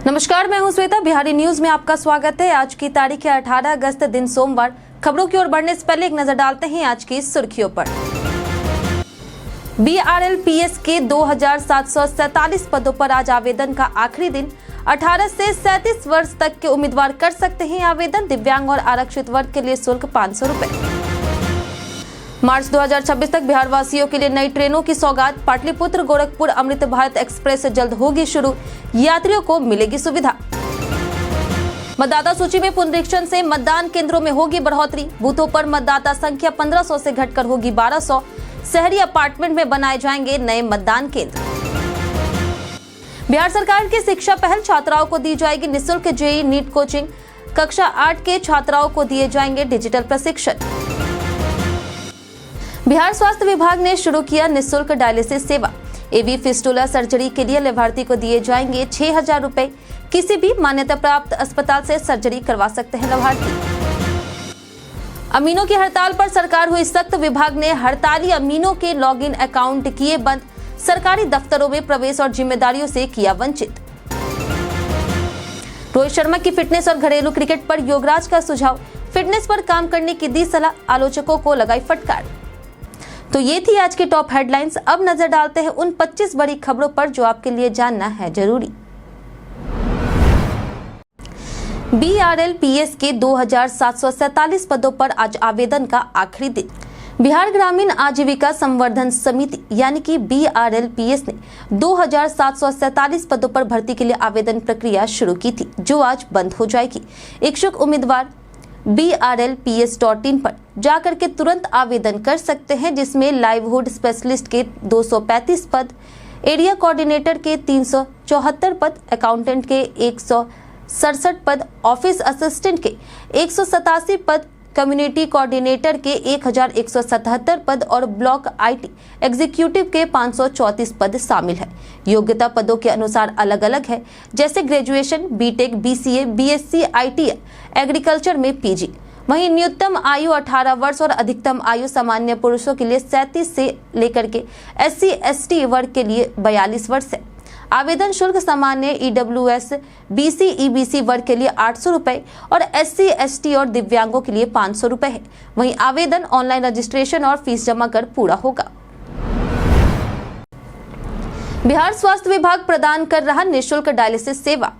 नमस्कार, मैं हूं श्वेता। बिहारी न्यूज में आपका स्वागत है। आज की तारीख है 18 अगस्त, दिन सोमवार। खबरों की ओर बढ़ने से पहले एक नजर डालते हैं आज की सुर्खियों पर। BRLPS के 2747 पदों पर आज आवेदन का आखिरी दिन। 18 से 37 वर्ष तक के उम्मीदवार कर सकते हैं आवेदन। दिव्यांग और आरक्षित वर्ग के लिए शुल्क 500 रुपए। मार्च 2026 तक बिहार वासियों के लिए नई ट्रेनों की सौगात। पाटलिपुत्र गोरखपुर अमृत भारत एक्सप्रेस जल्द होगी शुरू, यात्रियों को मिलेगी सुविधा। मतदाता सूची में पुनरीक्षण से मतदान केंद्रों में होगी बढ़ोतरी। बूथों पर मतदाता संख्या 1500 से घटकर होगी 1200। शहरी अपार्टमेंट में बनाए जाएंगे नए मतदान केंद्र। बिहार सरकार की शिक्षा पहल, छात्राओं को दी जाएगी निःशुल्क जेईई नीट कोचिंग। कक्षा 8 के छात्राओं को दिए जाएंगे डिजिटल प्रशिक्षण। बिहार स्वास्थ्य विभाग ने शुरू किया निःशुल्क डायलिसिस सेवा। एवी फिस्टुला सर्जरी के लिए लाभार्थी को दिए जाएंगे 6000 रुपए। किसी भी मान्यता प्राप्त अस्पताल से सर्जरी करवा सकते हैं लाभार्थी। अमीनों की हड़ताल पर सरकार हुई सख्त। विभाग ने हड़ताली अमीनों के लॉगिन अकाउंट किए बंद। सरकारी दफ्तरों में प्रवेश और जिम्मेदारियों से किया वंचित। रोहित शर्मा की फिटनेस और घरेलू क्रिकेट पर योगराज का सुझाव। फिटनेस पर काम करने की दी सलाह, आलोचकों को लगाई फटकार। तो ये थी आज की टॉप हेडलाइंस। अब नजर डालते हैं उन 25 बड़ी खबरों पर जो आपके लिए जानना है जरूरी। BRLPS के 2747 पदों पर आज आवेदन का आखिरी दिन। बिहार ग्रामीण आजीविका संवर्धन समिति यानी कि BRLPS ने 2747 पदों पर भर्ती के लिए आवेदन प्रक्रिया शुरू की थी, जो आज बंद हो जाएगी। इच्छुक उम्मीदवार BRLPS.in पर जाकर के तुरंत आवेदन कर सकते हैं, जिसमें लाइवहुड स्पेशलिस्ट के 235 पद, एरिया कोऑर्डिनेटर के 374 पद, अकाउंटेंट के 167 पद, ऑफिस असिस्टेंट के 187 पद, कम्युनिटी कोऑर्डिनेटर के 1177 पद और ब्लॉक IT एग्जीक्यूटिव के 534 पद शामिल है। योग्यता पदों के अनुसार अलग अलग है, जैसे graduation, BTech, BCA, BSc, ITI, agriculture में PG। वहीं न्यूनतम आयु 18 वर्ष और अधिकतम आयु सामान्य पुरुषों के लिए 37 से लेकर के SC ST वर्ग के लिए 42 वर्ष है। आवेदन शुल्क सामान्य EWS BC EBC वर्ग के लिए 800 रुपए और SC ST और दिव्यांगों के लिए 500 रुपए है। वहीं आवेदन ऑनलाइन रजिस्ट्रेशन और फीस जमा कर पूरा होगा। बिहार स्वास्थ्य विभाग प्रदान कर रहा निःशुल्क डायलिसिस सेवा।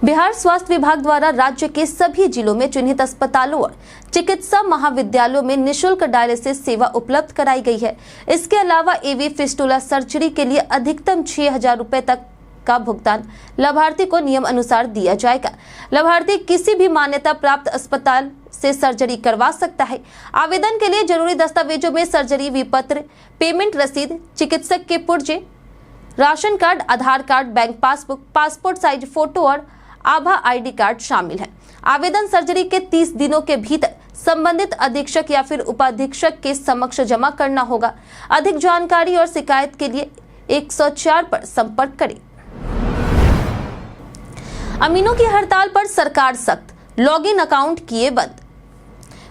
बिहार स्वास्थ्य विभाग द्वारा राज्य के सभी जिलों में चिन्हित अस्पतालों और चिकित्सा महाविद्यालयों में निःशुल्क डायलिसिस सेवा उपलब्ध कराई गई है। इसके अलावा एवी फिस्टुला सर्जरी के लिए अधिकतम 6000 रुपए तक का भुगतान लाभार्थी को नियम अनुसार दिया जाएगा। लाभार्थी किसी भी मान्यता प्राप्त अस्पताल से सर्जरी करवा सकता है। आवेदन के लिए जरूरी दस्तावेजों में सर्जरी विपत्र, पेमेंट रसीद, चिकित्सक के पुर्जे, ration card, Aadhaar card, bank passbook, passport size photo और आभा ID कार्ड शामिल है। आवेदन सर्जरी के 30 दिनों के भीतर संबंधित अधीक्षक या फिर उपाधीक्षक के समक्ष जमा करना होगा। अधिक जानकारी और शिकायत के लिए 104 पर संपर्क करें। अमीनों की हड़ताल पर सरकार सख्त, लॉगिन अकाउंट किए बंद।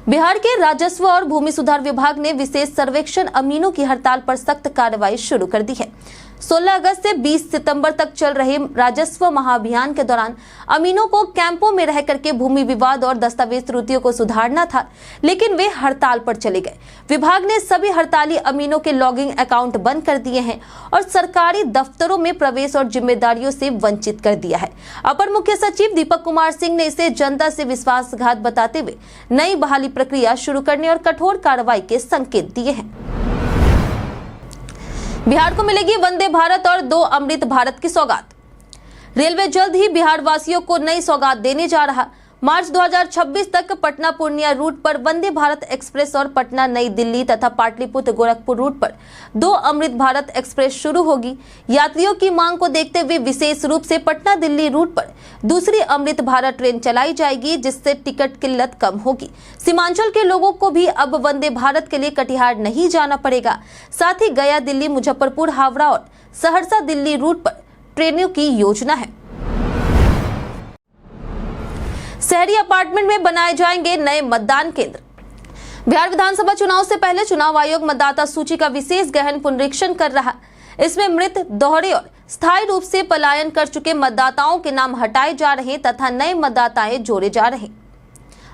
बिहार के राजस्व और भूमि सुधार विभाग ने विशेष सर्वेक्षण अमीनों की हड़ताल पर सख्त कार्रवाई शुरू कर दी है। 16 अगस्त से 20 सितंबर तक चल रहे राजस्व महाअभियान के दौरान अमीनों को कैंपों में रह करके भूमि विवाद और दस्तावेज त्रुटियों को सुधारना था, लेकिन वे हड़ताल पर चले गए। विभाग ने सभी हड़ताली अमीनों के लॉगिंग अकाउंट बंद कर दिए हैं और सरकारी दफ्तरों में प्रवेश और जिम्मेदारियों से वंचित कर दिया है। अपर मुख्य सचिव दीपक कुमार सिंह ने इसे जनता से विश्वासघात बताते हुए नई बहाली प्रक्रिया शुरू करने और कठोर कार्रवाई के संकेत दिए हैं। बिहार को मिलेगी वंदे भारत और 2 अमृत भारत की सौगात। रेलवे जल्द ही बिहार वासियों को नई सौगात देने जा रहा। मार्च 2026 तक पटना पूर्णिया रूट पर वंदे भारत एक्सप्रेस और पटना नई दिल्ली तथा पाटलिपुत्र गोरखपुर रूट पर 2 अमृत भारत एक्सप्रेस शुरू होगी। यात्रियों की मांग को देखते हुए विशेष रूप से पटना दिल्ली रूट पर दूसरी अमृत भारत ट्रेन चलाई जाएगी, जिससे टिकट किल्लत कम होगी। सीमांचल के लोगों को भी अब वंदे भारत के लिए कटिहार नहीं जाना पड़ेगा। साथ ही गया दिल्ली, मुजफ्फरपुर, हावड़ा और सहरसा दिल्ली रूट पर ट्रेनों की योजना है। शहरी अपार्टमेंट में बनाए जाएंगे नए मतदान केंद्र। बिहार विधानसभा चुनाव से पहले चुनाव आयोग मतदाता सूची का विशेष गहन पुनरीक्षण कर रहा। इसमें मृत, दोहरे और स्थायी रूप से पलायन कर चुके मतदाताओं के नाम हटाए जा रहे तथा नए मतदाताएं जोड़े जा रहे।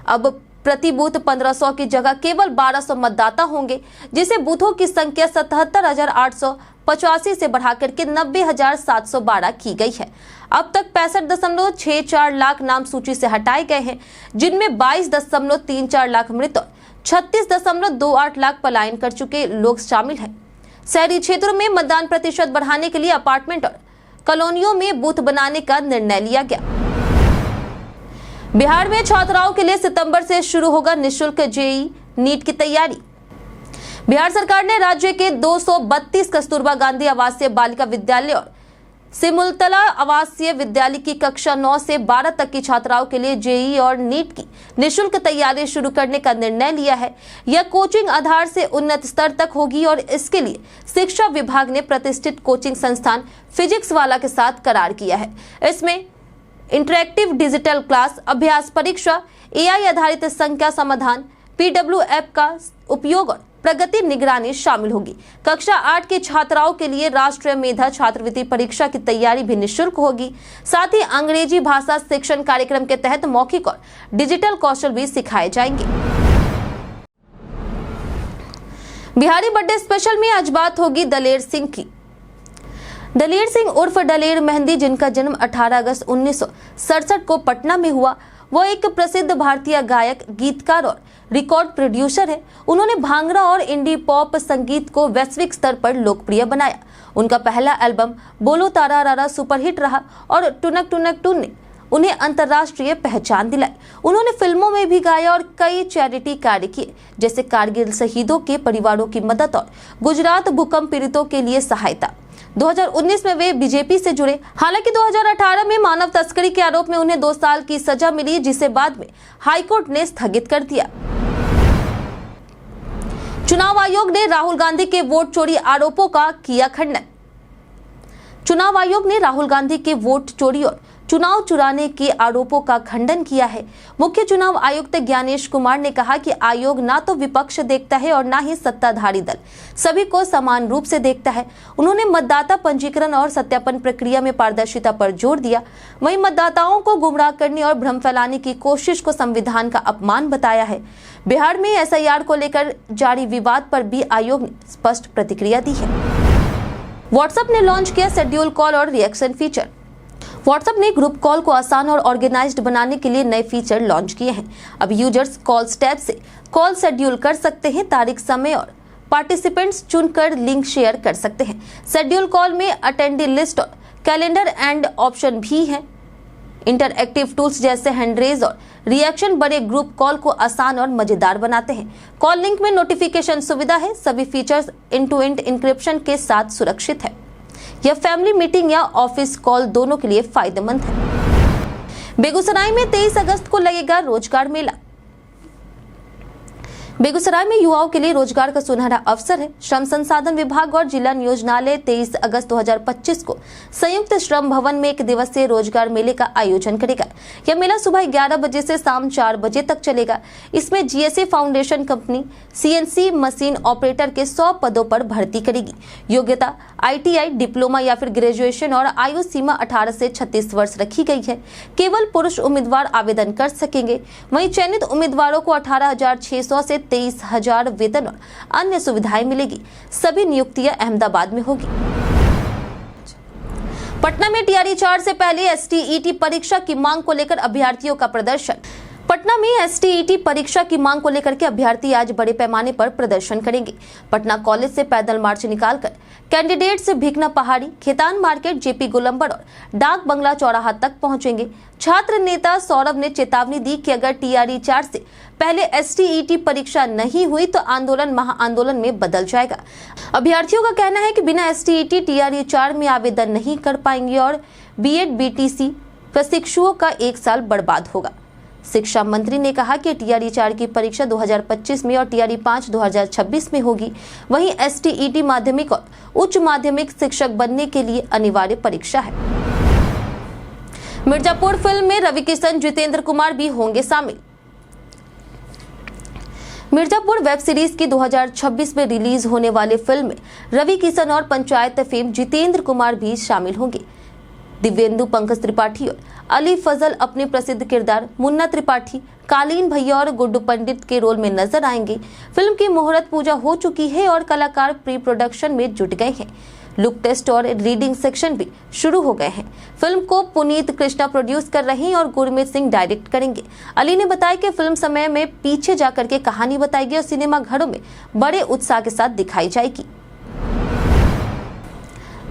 अब प्रति बूथ 1500 की जगह केवल 1200 मतदाता होंगे, जिसे बूथों की संख्या 77,885 से बढ़ाकर के 90,712 की गई है। अब तक 65.64 लाख नाम सूची से हटाए गए हैं, जिनमें 22.34 लाख मृत और 36.28 लाख पलायन कर चुके लोग शामिल हैं। शहरी क्षेत्रों में मतदान प्रतिशत बढ़ाने के लिए अपार्टमेंट और कॉलोनियों में बूथ बनाने का निर्णय लिया गया। बिहार में छात्राओं के लिए सितंबर से शुरू होगा निःशुल्क जेईई नीट की तैयारी। बिहार सरकार ने राज्य के 232 कस्तूरबा गांधी आवासीय बालिका विद्यालय और सिमुलतला आवासीय विद्यालय की कक्षा 9 से 12 तक की छात्राओं के लिए जेईई और नीट की निःशुल्क तैयारी शुरू करने का निर्णय लिया है। यह कोचिंग आधार से उन्नत स्तर तक होगी और इसके लिए शिक्षा विभाग ने प्रतिष्ठित कोचिंग संस्थान फिजिक्स वाला के साथ करार किया है। इसमें इंटरैक्टिव डिजिटल क्लास, अभ्यास परीक्षा, एआई आधारित संख्या समाधान, PWF का उपयोग और प्रगति निगरानी शामिल होगी। कक्षा 8 के छात्राओं के लिए राष्ट्रीय मेधा छात्रवृत्ति परीक्षा की तैयारी भी निःशुल्क होगी। साथ ही अंग्रेजी भाषा शिक्षण कार्यक्रम के तहत मौखिक और डिजिटल कौशल भी सिखाए जाएंगे। बिहारी बर्थडे स्पेशल में आज बात होगी दलेर सिंह की। दलेर सिंह उर्फ दलेर मेहंदी, जिनका जन्म 18 अगस्त 1967 को पटना में हुआ, वो एक प्रसिद्ध भारतीय गायक, गीतकार और रिकॉर्ड प्रोड्यूसर है। उन्होंने भांगड़ा और इंडी पॉप संगीत को वैश्विक स्तर पर लोकप्रिय बनाया। उनका पहला एल्बम बोलो तारा रारा सुपरहिट रहा और टुनक टुनक टून ने उन्हें अंतर्राष्ट्रीय पहचान दिलाई। उन्होंने फिल्मों में भी गाया और कई चैरिटी कार्य किए, जैसे कारगिल शहीदों के परिवारों की मदद और गुजरात भूकंप पीड़ितों के लिए सहायता। 2019 में वे बीजेपी से जुड़े। हालांकि 2018 में मानव तस्करी के आरोप में उन्हें 2 साल की सजा मिली, जिसे बाद में हाईकोर्ट ने स्थगित कर दिया। चुनाव आयोग ने राहुल गांधी के वोट चोरी आरोपों का किया खंडन। चुनाव आयोग ने राहुल गांधी के वोट चोरी और चुनाव चुराने के आरोपों का खंडन किया है। मुख्य चुनाव आयुक्त ज्ञानेश कुमार ने कहा कि आयोग ना तो विपक्ष देखता है और ना ही सत्ताधारी दल, सभी को समान रूप से देखता है। उन्होंने मतदाता पंजीकरण और सत्यापन प्रक्रिया में पारदर्शिता पर जोर दिया। वहीं मतदाताओं को गुमराह करने और भ्रम फैलाने की कोशिश को संविधान का अपमान बताया है। बिहार में SIR को लेकर जारी विवाद पर भी आयोग ने स्पष्ट प्रतिक्रिया दी है। व्हाट्सएप ने लॉन्च किया शेड्यूल कॉल और रिएक्शन फीचर। व्हाट्सएप ने ग्रुप कॉल को आसान और ऑर्गेनाइज्ड बनाने के लिए नए फीचर लॉन्च किए हैं। अब यूजर्स कॉल्स टैब से कॉल शेड्यूल कर सकते हैं, तारीख, समय और पार्टिसिपेंट्स चुनकर लिंक शेयर कर सकते हैं। शेड्यूल कॉल में अटेंडी लिस्ट और कैलेंडर एंड ऑप्शन भी हैं। इंटरएक्टिव टूल्स जैसे हैंडरेज और रिएक्शन बड़े ग्रुप कॉल को आसान और मजेदार बनाते हैं। कॉल लिंक में नोटिफिकेशन सुविधा है। सभी फीचर्स एंड-टू-एंड इंक्रिप्शन के साथ सुरक्षित है। यह फैमिली मीटिंग या ऑफिस कॉल दोनों के लिए फायदेमंद है। बेगूसराय में 23 अगस्त को लगेगा रोजगार मेला। बेगूसराय में युवाओं के लिए रोजगार का सुनहरा अवसर है। श्रम संसाधन विभाग और जिला नियोजनालय 23 अगस्त 2025 को संयुक्त श्रम भवन में 1 दिवसीय रोजगार मेले का आयोजन करेगा। यह मेला सुबह 11 बजे से शाम 4 बजे तक चलेगा। इसमें GSA foundation company CNC machine operator के 100 पदों पर भर्ती करेगी। योग्यता ITI, डिप्लोमा या फिर ग्रेजुएशन और आयु सीमा 18 से 36 वर्ष रखी गई है। केवल पुरुष उम्मीदवार आवेदन कर सकेंगे। वहीं चयनित उम्मीदवारों को 18,600 से 23,000 वेतन और अन्य सुविधाएं मिलेगी। सभी नियुक्तियां अहमदाबाद में होगी। पटना में TRE 4 से पहले STET परीक्षा की मांग को लेकर अभ्यर्थियों का प्रदर्शन। पटना में STET परीक्षा की मांग को लेकर के अभ्यर्थी आज बड़े पैमाने पर प्रदर्शन करेंगे। पटना कॉलेज से पैदल मार्च निकालकर कैंडिडेट्स भिकना पहाड़ी, खेतान मार्केट, JP गोलंबर और डाक बंगला चौराहा तक पहुंचेंगे। छात्र नेता सौरभ ने चेतावनी दी कि अगर TRE 4 से पहले STET परीक्षा नहीं हुई तो आंदोलन महाआंदोलन में बदल जाएगा। अभ्यर्थियों का कहना है कि बिना STET TRE 4 में आवेदन नहीं कर पाएंगे और B.Ed BTC प्रशिक्षुओं का 1 साल बर्बाद होगा। शिक्षा मंत्री ने कहा कि TRE 4 की परीक्षा 2025 में और TRE 5 2026 में होगी। वहीं STET माध्यमिक और उच्च माध्यमिक शिक्षक बनने के लिए अनिवार्य परीक्षा है। मिर्जापुर फिल्म में रवि किशन, जितेंद्र कुमार भी होंगे शामिल। मिर्जापुर वेब सीरीज की 2026 में रिलीज होने वाली फिल्म में रवि किशन और पंचायत फेम जितेंद्र कुमार भी शामिल होंगे। दिव्येंदु पंकज त्रिपाठी और अली फजल अपने प्रसिद्ध किरदार मुन्ना त्रिपाठी, कालीन भैया और गुड्डू पंडित के रोल में नजर आएंगे। फिल्म की मुहूर्त पूजा हो चुकी है और कलाकार प्री प्रोडक्शन में जुट गए हैं। लुक टेस्ट और रीडिंग सेक्शन भी शुरू हो गए हैं। फिल्म को पुनीत कृष्णा प्रोड्यूस कर रहे हैं और गुरमीत सिंह डायरेक्ट करेंगे। अली ने बताया कि फिल्म समय में पीछे जाकर के कहानी बताएगी और सिनेमा घरों में बड़े उत्साह के साथ दिखाई जाएगी।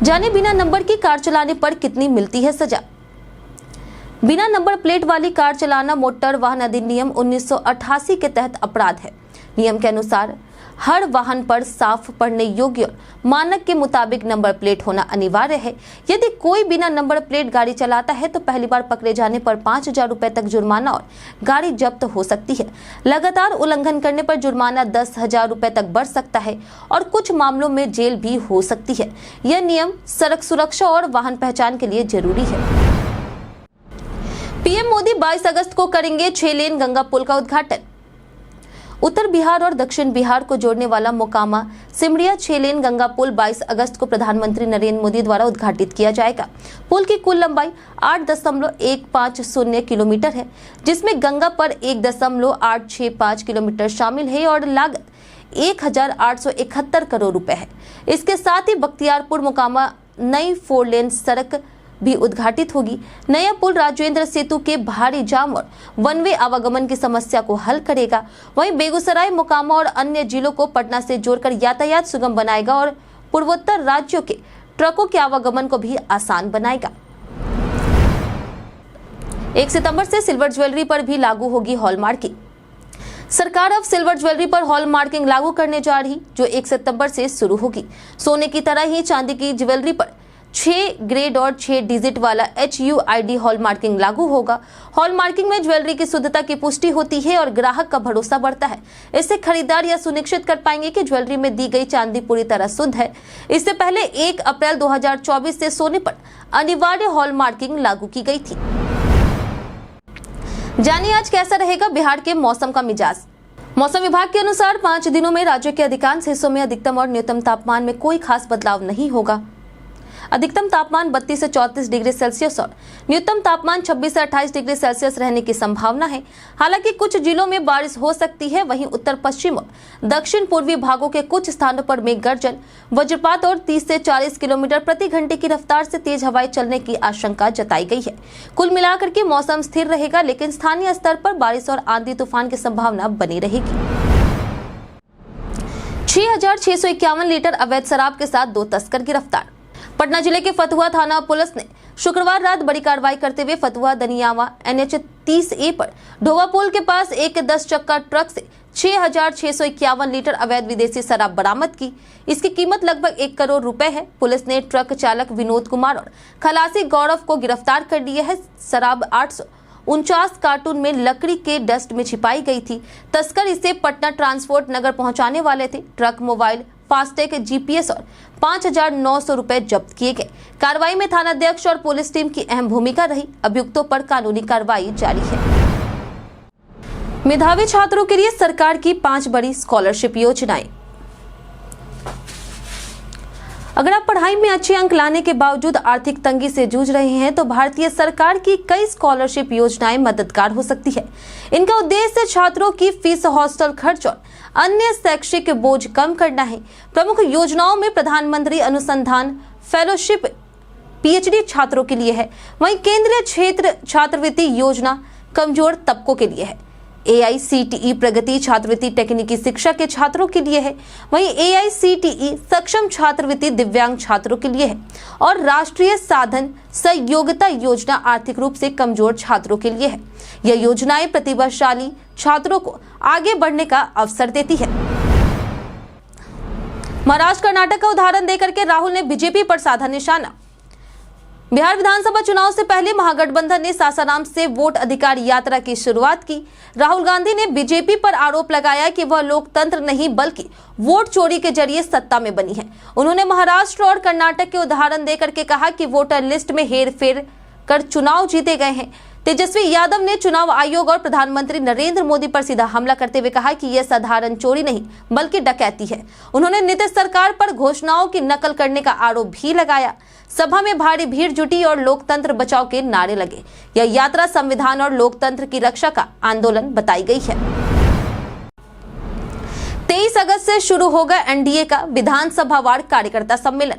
जाने बिना नंबर की कार चलाने पर कितनी मिलती है सजा। बिना नंबर प्लेट वाली कार चलाना मोटर वाहन अधिनियम 1988 के तहत अपराध है। नियम के अनुसार हर वाहन पर साफ पढ़ने योग्य और मानक के मुताबिक नंबर प्लेट होना अनिवार्य है। यदि कोई बिना नंबर प्लेट गाड़ी चलाता है तो पहली बार पकड़े जाने पर 5,000 रुपए तक जुर्माना और गाड़ी जब्त हो सकती है। लगातार उल्लंघन करने पर जुर्माना 10,000 रुपए तक बढ़ सकता है और कुछ मामलों में जेल भी हो सकती है। यह नियम सड़क सुरक्षा और वाहन पहचान के लिए जरूरी है। पीएम मोदी 22 अगस्त को करेंगे 6 लेन गंगा पुल का उद्घाटन। उत्तर बिहार और दक्षिण बिहार को जोड़ने वाला मोकामा सिमरिया 6 लेन गंगा पुल 22 अगस्त को प्रधानमंत्री नरेंद्र मोदी द्वारा उद्घाटित किया जाएगा। पुल की कुल लंबाई 8.150 किलोमीटर है, जिसमें गंगा पर 1.865 किलोमीटर शामिल है और लागत 1,871 करोड़ रुपए है। इसके साथ ही बख्तियारपुर मोकामा नई 4 लेन सड़क भी उद्घाटित होगी। नया पुल राजेंद्र सेतु के भारी जाम और वन वे आवागमन की समस्या को हल करेगा। वहीं बेगूसराय, मोकामा और अन्य जिलों को पटना से जोड़कर यातायात सुगम बनाएगा और पूर्वोत्तर राज्यों के ट्रकों के आवागमन को भी आसान बनाएगा। 1 सितंबर से सिल्वर ज्वेलरी पर भी लागू होगी हॉलमार्किंग। सरकार अब सिल्वर ज्वेलरी पर हॉलमार्किंग लागू करने जा रही, जो 1 सितंबर से शुरू होगी। सोने की तरह ही चांदी की ज्वेलरी पर 6 ग्रेड और 6 डिजिट वाला HUID हॉलमार्किंग लागू होगा। हॉलमार्किंग में ज्वेलरी की शुद्धता की पुष्टि होती है और ग्राहक का भरोसा बढ़ता है। इससे खरीदार यह सुनिश्चित कर पाएंगे कि ज्वेलरी में दी गई चांदी पूरी तरह शुद्ध है। इससे पहले 1 अप्रैल 2024 से सोने पर अनिवार्य हॉलमार्किंग लागू की गई थी। जानिए आज कैसा रहेगा बिहार के मौसम का मिजाज। मौसम विभाग के अनुसार 5 दिनों में राज्य के अधिकांश हिस्सों में अधिकतम और न्यूनतम तापमान में कोई खास बदलाव नहीं होगा। अधिकतम तापमान 32 से 34 डिग्री सेल्सियस और न्यूनतम तापमान 26 से 28 डिग्री सेल्सियस रहने की संभावना है। हालांकि कुछ जिलों में बारिश हो सकती है। वहीं उत्तर पश्चिम और दक्षिण पूर्वी भागों के कुछ स्थानों पर मेघ गर्जन, वज्रपात और 30 से 40 किलोमीटर प्रति घंटे की रफ्तार से तेज हवाएं चलने की आशंका जताई गई है। कुल मिलाकर के मौसम स्थिर रहेगा, लेकिन स्थानीय स्तर पर बारिश और आंधी तूफान की संभावना बनी रहेगी। 6,651 लीटर अवैध शराब के साथ 2 तस्कर गिरफ्तार। पटना जिले के फतुहा थाना पुलिस ने शुक्रवार रात बड़ी कार्रवाई करते हुए फतुहा दनियावा NH 30A पर ढोवा पुल के पास एक 10 चक्का ट्रक से 6,651 लीटर अवैध विदेशी शराब बरामद की। इसकी कीमत लगभग 1 करोड़ रुपए है। पुलिस ने ट्रक चालक विनोद कुमार और खलासी गौरव को गिरफ्तार कर लिया है। शराब 849 कार्टून में लकड़ी के डस्ट में छिपाई गई थी। तस्कर इसे पटना ट्रांसपोर्ट नगर पहुंचाने वाले थे। ट्रक, मोबाइल, फास्टैग, GPS और 5,900 रुपए जब्त किए गए। कार्रवाई में थानाध्यक्ष और पुलिस टीम की अहम भूमिका रही। अभियुक्तों पर कानूनी कार्रवाई जारी है। मेधावी छात्रों के लिए सरकार की 5 बड़ी स्कॉलरशिप योजनाएं। अगर आप पढ़ाई में अच्छे अंक लाने के बावजूद आर्थिक तंगी से जूझ रहे हैं तो भारतीय सरकार की कई स्कॉलरशिप योजनाएं मददगार हो सकती है। इनका उद्देश्य छात्रों की फीस, हॉस्टल खर्च और अन्य शैक्षिक बोझ कम करना है। प्रमुख योजनाओं में प्रधानमंत्री अनुसंधान फेलोशिप PhD छात्रों के लिए है। वहीं केंद्रीय क्षेत्र छात्रवृत्ति योजना कमजोर तबकों के लिए है। AICTE प्रगति छात्रवृत्ति तकनीकी शिक्षा के छात्रों के लिए है। वहीं AICTE सक्षम छात्रवृत्ति दिव्यांग छात्रों के लिए है और राष्ट्रीय साधन सहयोगिता योजना आर्थिक रूप से कमजोर छात्रों के लिए है। यह योजनाएं प्रतिभाशाली छात्रों को आगे बढ़ने का अवसर देती है। महाराष्ट्र, कर्नाटक का उदाहरण देकर के राहुल ने बीजेपी पर साधा निशाना। बिहार विधानसभा चुनाव से पहले महागठबंधन ने सासाराम से वोट अधिकार यात्रा की शुरुआत की। राहुल गांधी ने बीजेपी पर आरोप लगाया कि वह लोकतंत्र नहीं बल्कि वोट चोरी के जरिए सत्ता में बनी है। उन्होंने महाराष्ट्र और कर्नाटक के उदाहरण देकर के कहा कि वोटर लिस्ट में हेरफेर कर चुनाव जीते गए हैं। तेजस्वी यादव ने चुनाव आयोग और प्रधानमंत्री नरेंद्र मोदी पर सीधा हमला करते हुए कहा कि यह साधारण चोरी नहीं बल्कि डकैती है। उन्होंने नीतीश सरकार पर घोषणाओं की नकल करने का आरोप भी लगाया। सभा में भारी भीड़ जुटी और लोकतंत्र बचाओ के नारे लगे। यह यात्रा संविधान और लोकतंत्र की रक्षा का आंदोलन बताई गई है। 23 अगस्त से शुरू होगा एनडीए का विधानसभावार कार्यकर्ता सम्मेलन।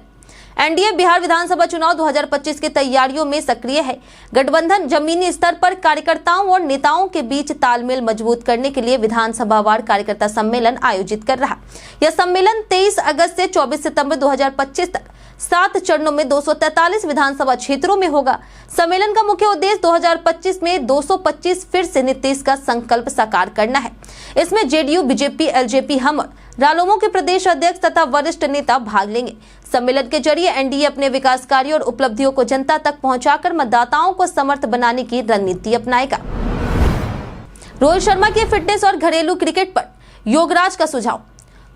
एनडीए बिहार विधानसभा चुनाव 2025 की तैयारियों में सक्रिय है। गठबंधन जमीनी स्तर पर कार्यकर्ताओं और नेताओं के बीच तालमेल मजबूत करने के लिए विधानसभावार कार्यकर्ता सम्मेलन आयोजित कर रहा। यह सम्मेलन 23 अगस्त से 24 सितंबर 2025 तक 7 चरणों में 243 विधानसभा क्षेत्रों में होगा। सम्मेलन का मुख्य उद्देश्य 2025 में 225 फिर से नीतीश का संकल्प साकार करना है। इसमें जेडीयू, बीजेपी, एलजेपी, हम रालोमो के प्रदेश अध्यक्ष तथा वरिष्ठ नेता भाग लेंगे। सम्मेलन के जरिए एनडीए अपने विकास कार्यों और उपलब्धियों को जनता तक पहुंचाकर मतदाताओं को समर्थ बनाने की रणनीति अपनाएगा। रोहित शर्मा की फिटनेस और घरेलू क्रिकेट पर योगराज का सुझाव।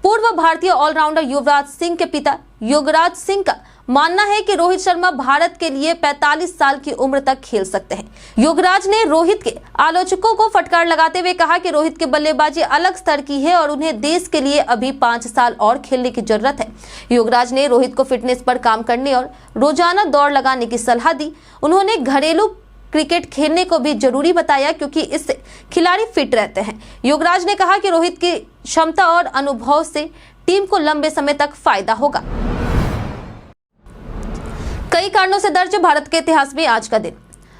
पूर्व भारतीय ऑलराउंडर युवराज सिंह के पिता योगराज सिंह का मानना है कि रोहित शर्मा भारत के लिए 45 साल की उम्र तक खेल सकते हैं। योगराज ने रोहित के आलोचकों को फटकार लगाते हुए कहा कि रोहित की बल्लेबाजी अलग स्तर की है और उन्हें देश के लिए अभी 5 साल और खेलने की जरूरत है। योगराज ने रोहित को फिटनेस पर काम करने और रोजाना दौड़ लगाने की सलाह दी। उन्होंने घरेलू क्रिकेट खेलने को भी जरूरी बताया क्योंकि इससे खिलाड़ी फिट रहते हैं। योगराज ने कहा कि रोहित की क्षमता और अनुभव से टीम को लंबे समय तक फायदा होगा। कई कारणों से दर्ज भारत के इतिहास में आज का दिन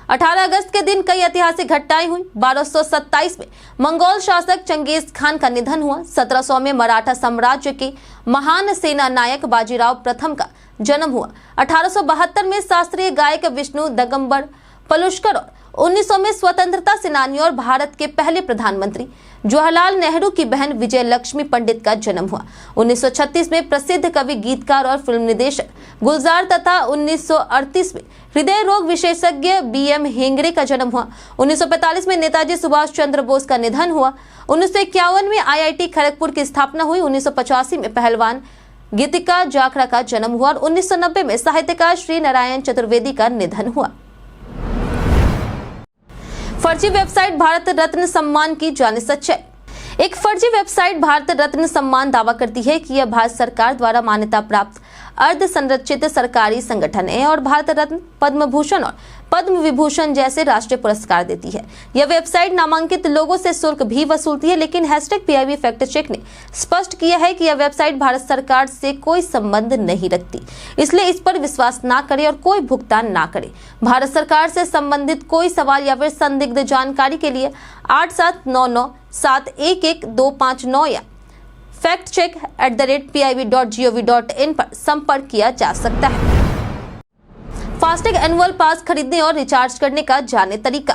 18 अगस्त के दिन कई ऐतिहासिक घटनाएं हुई। 1227 में मंगोल शासक चंगेज खान का निधन हुआ। 1700 में मराठा साम्राज्य के महान सेना नायक बाजीराव प्रथम का जन्म हुआ। 1872 में शास्त्रीय गायक विष्णु दिगंबर पलुष्कर और 1900 में स्वतंत्रता सेनानी और भारत के पहले प्रधानमंत्री जवाहरलाल नेहरू की बहन विजय लक्ष्मी पंडित का जन्म हुआ। 1936 में प्रसिद्ध कवि, गीतकार और फिल्म निर्देशक गुलजार तथा 1938 में हृदय रोग विशेषज्ञ बीएम हेंगड़े का जन्म हुआ। 1945 में नेताजी सुभाष चंद्र बोस का निधन हुआ। 1951 में आईआईटी खड़गपुर की स्थापना हुई। 1985 में पहलवान गीतिका जाखड़ा का जन्म हुआ और 1990 में साहित्यकार श्री नारायण चतुर्वेदी का निधन हुआ। फर्जी वेबसाइट भारत रत्न सम्मान की जाने सच्चाई। एक फर्जी वेबसाइट भारत रत्न सम्मान दावा करती है कि यह भारत सरकार द्वारा मान्यता प्राप्त अर्ध संरक्षित सरकारी संगठन है और भारत रत्न, पद्म भूषण और पद्म विभूषण जैसे राष्ट्रीय पुरस्कार देती है। यह वेबसाइट नामांकित लोगों से शुल्क भी वसूलती है, लेकिन #PIB फैक्ट चेक ने स्पष्ट किया है कि यह वेबसाइट भारत सरकार से कोई संबंध नहीं रखती, इसलिए इस पर विश्वास ना करें और कोई भुगतान ना करें। भारत सरकार से संबंधित कोई सवाल या फिर संदिग्ध जानकारी के लिए 8799711259 या factcheck@pib.gov.in पर संपर्क किया जा सकता है। फास्टैग एनुअल पास खरीदने और रिचार्ज करने का जाने तरीका।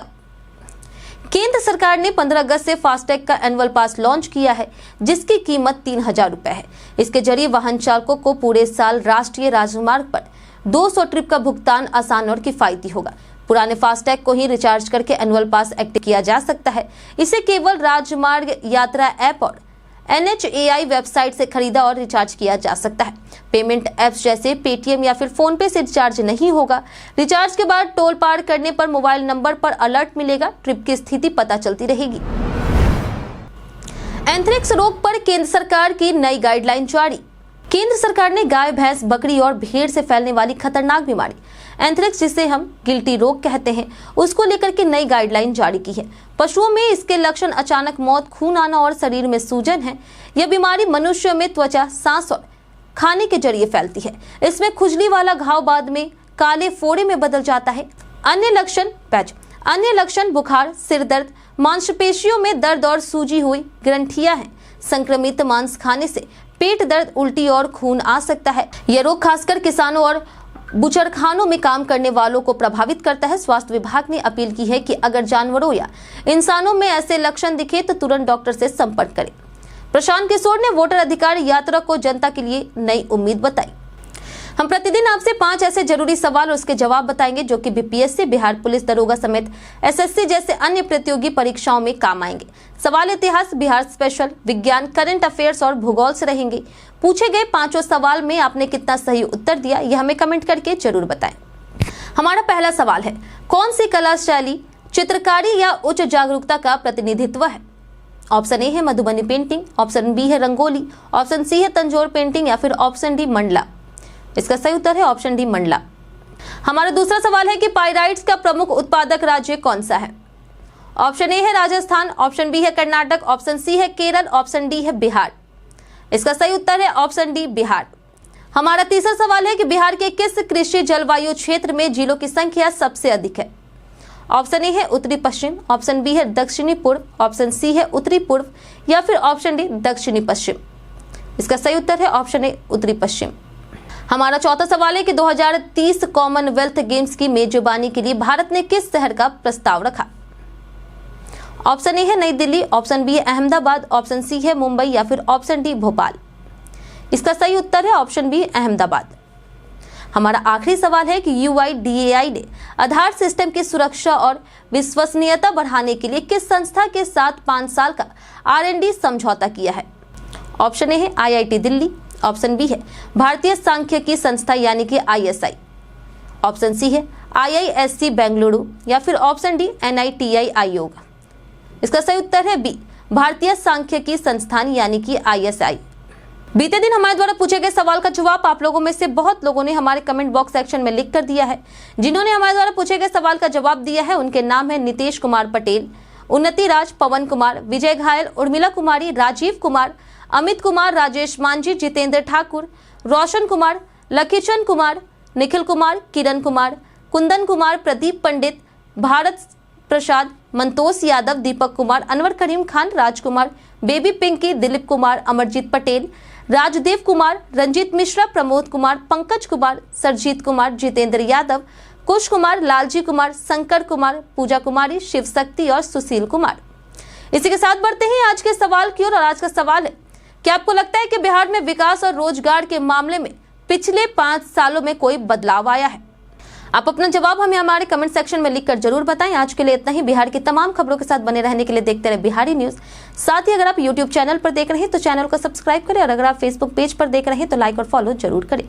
केंद्र सरकार ने 15 अगस्त से फास्टैग का एनुअल पास लॉन्च किया है, जिसकी कीमत 3000 रुपए है। इसके जरिए वाहन चालकों को पूरे साल राष्ट्रीय राजमार्ग पर 200 ट्रिप का भुगतान आसान और किफायती होगा। पुराने फास्टैग को ही रिचार्ज करके एनुअल पास एक्टिव किया जा सकता है। इसे केवल राजमार्ग यात्रा ऐप और NHAI वेबसाइट से खरीदा और रिचार्ज किया जा सकता है। पेमेंट ऐप्स जैसे पेटीएम या फिर फोन पे से रिचार्ज नहीं होगा। रिचार्ज के बाद टोल पार करने पर मोबाइल नंबर पर अलर्ट मिलेगा। ट्रिप की स्थिति पता चलती रहेगी। एंथ्रेक्स रोग पर केंद्र सरकार की नई गाइडलाइन जारी। केंद्र सरकार ने गाय, भैंस, बकरी और भेड़ से फैलने वाली खतरनाक बीमारी एंथ्रेक्स, जिसे हम गिल्टी रोग कहते हैं, उसको लेकर के नई गाइडलाइन जारी की है। पशुओं में इसके लक्षण अचानक मौत, खून आना और शरीर में सूजन है। यह बीमारी मनुष्यों में त्वचा, सांस और खाने के जरिए फैलती है। इसमें खुजली वाला घाव बाद में काले फोड़े में बदल जाता है। अन्य लक्षण बुखार, सिर दर्द, मांसपेशियों में दर्द और सूजी हुई ग्रंथियां हैं। संक्रमित मांस खाने से पेट दर्द, उल्टी और खून आ सकता है। यह रोग खासकर किसानों और बुचड़खानों में काम करने वालों को प्रभावित करता है। स्वास्थ्य विभाग ने अपील की है कि अगर जानवरों या इंसानों में ऐसे लक्षण दिखे तो तुरंत डॉक्टर से संपर्क करें। प्रशांत किशोर ने वोटर अधिकार यात्रा को जनता के लिए नई उम्मीद बताई। हम प्रतिदिन आपसे 5 ऐसे जरूरी सवाल और उसके जवाब बताएंगे जो कि बीपीएससी, बिहार पुलिस दरोगा समेत एसएससी जैसे अन्य प्रतियोगी परीक्षाओं में काम आएंगे। सवाल इतिहास, बिहार स्पेशल, विज्ञान, करंट अफेयर्स और भूगोल से रहेंगे। पूछे गए 5 सवाल में आपने कितना सही उत्तर दिया, यह हमें कमेंट करके जरूर बताएं। हमारा पहला सवाल है, कौन सी कला शैली चित्रकारी या उच्च जागरूकता का प्रतिनिधित्व है। ऑप्शन ए है मधुबनी पेंटिंग, ऑप्शन बी है रंगोली, ऑप्शन सी है तंजौर पेंटिंग या फिर ऑप्शन डी मंडला। इसका सही उत्तर है ऑप्शन डी मंडला। हमारा दूसरा सवाल है कि पाइराइट्स का प्रमुख उत्पादक राज्य कौन सा है। ऑप्शन ए है राजस्थान, ऑप्शन बी है कर्नाटक, ऑप्शन सी है केरल, ऑप्शन डी है बिहार। इसका सही उत्तर है ऑप्शन डी बिहार। हमारा तीसरा सवाल है कि बिहार के किस कृषि जलवायु क्षेत्र में जिलों की संख्या सबसे अधिक है। ऑप्शन ए है उत्तरी पश्चिम, ऑप्शन बी है दक्षिणी पूर्व, ऑप्शन सी है उत्तरी पूर्व या फिर ऑप्शन डी दक्षिणी पश्चिम। इसका सही उत्तर है ऑप्शन ए उत्तरी पश्चिम। हमारा चौथा सवाल है कि 2030 कॉमनवेल्थ गेम्स की मेजबानी के लिए भारत ने किस शहर का प्रस्ताव रखा। ऑप्शन ए है नई दिल्ली, ऑप्शन बी है अहमदाबाद, ऑप्शन सी है मुंबई या फिर ऑप्शन डी भोपाल। इसका सही उत्तर है ऑप्शन बी अहमदाबाद। हमारा आखिरी सवाल है कि UIDAI ने आधार सिस्टम की सुरक्षा और विश्वसनीयता बढ़ाने के लिए किस संस्था के साथ 5 साल का R&D समझौता किया है। ऑप्शन ए है IIT दिल्ली, ऑप्शन बी है भारतीय सांख्यिकी संस्था यानी कि ISI, ऑप्शन सी है IISc बेंगलुरु या फिर ऑप्शन डी NITI आयोग। इसका सही उत्तर है बी भारतीय सांख्यिकी संस्थान यानी कि ISI। बीते दिन हमारे द्वारा पूछे गए सवाल का जवाब आप लोगों में से बहुत लोगों ने हमारे कमेंट बॉक्स सेक्शन में लिख कर दिया है। जिन्होंने हमारे द्वारा पूछे गए सवाल का जवाब दिया है उनके नाम है नितेश कुमार पटेल, उन्नति राज, पवन कुमार, विजय घायल, उर्मिला कुमारी, राजीव कुमार, अमित कुमार, राजेश मांझी, जितेंद्र ठाकुर, रोशन कुमार, लखीचंद कुमार, निखिल कुमार, किरण कुमार, कुंदन कुमार, प्रदीप पंडित, भारत प्रसाद, मंतोष यादव, दीपक कुमार, अनवर करीम खान, राजकुमार, बेबी पिंकी, दिलीप कुमार, अमरजीत पटेल, राजदेव कुमार, रंजीत मिश्रा, प्रमोद कुमार, पंकज कुमार, सरजीत कुमार, जितेंद्र यादव, कुश कुमार, लालजी कुमार, शंकर कुमार, पूजा कुमारी, शिव शक्ति और सुशील कुमार। इसी के साथ बढ़ते हैं आज के सवाल की ओर। और आज का सवाल है, क्या आपको लगता है कि बिहार में विकास और रोजगार के मामले में पिछले 5 सालों में कोई बदलाव आया है? आप अपना जवाब हमें हमारे कमेंट सेक्शन में लिखकर जरूर बताएं। आज के लिए इतना ही। बिहार की तमाम खबरों के साथ बने रहने के लिए देखते रहे बिहारी न्यूज। साथ ही अगर आप यूट्यूब चैनल पर देख रहे हैं तो चैनल को सब्सक्राइब करें और अगर आप फेसबुक पेज पर देख रहे हैं तो लाइक और फॉलो जरूर करें।